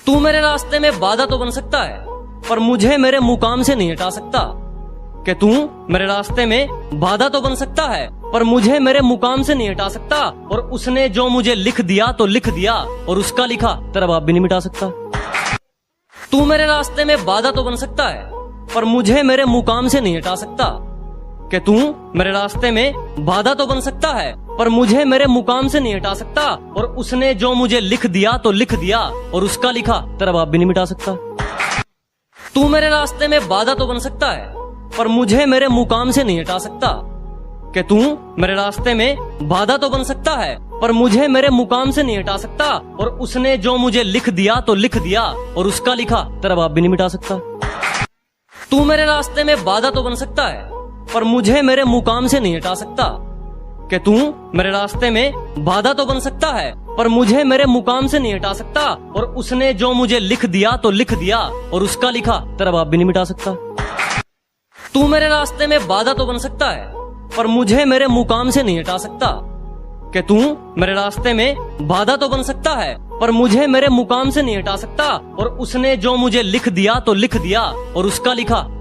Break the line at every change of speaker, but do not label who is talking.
तू मेरे रास्ते में बाधा तो बन सकता है, पर मुझे मेरे मुकाम से नहीं हटा सकता। कि तू मेरे रास्ते में बाधा तो बन सकता है, पर मुझे मेरे मुकाम से नहीं हटा सकता। और उसने जो मुझे लिख दिया तो लिख दिया, और उसका लिखा तेरा बाप भी नहीं मिटा सकता। तू मेरे रास्ते में बाधा तो बन सकता है, पर मुझे मेरे मुकाम से नहीं हटा सकता। कि तू मेरे रास्ते में बाधा तो बन सकता है, पर मुझे मेरे मुकाम से नहीं हटा सकता। और उसने जो मुझे लिख दिया तो लिख दिया, और उसका लिखा तेरा बाप भी नहीं मिटा सकता। तू मेरे रास्ते में बाधा तो बन सकता है, पर मुझे मेरे मुकाम से नहीं हटा सकता। कि तू मेरे रास्ते में बाधा तो बन सकता है, पर मुझे मेरे मुकाम से नहीं हटा सकता। और उसने जो मुझे लिख दिया तो लिख दिया, और उसका लिखा तेरा बाप भी नहीं मिटा सकता। तू मेरे रास्ते में बाधा तो बन सकता है, पर मुझे मेरे मुकाम से नहीं हटा सकता। कि तू मेरे रास्ते में बाधा तो बन सकता है, पर मुझे मेरे मुकाम से नहीं हटा सकता। और उसने जो मुझे लिख दिया तो लिख दिया, और उसका लिखा तेरा बाप भी नहीं मिटा सकता। तू मेरे रास्ते में बाधा तो बन सकता है, पर मुझे मेरे मुकाम से नहीं हटा सकता। कि तू मेरे रास्ते में बाधा तो बन सकता है, पर मुझे मेरे मुकाम से नहीं हटा सकता। और उसने जो मुझे लिख दिया तो लिख दिया, और उसका लिखा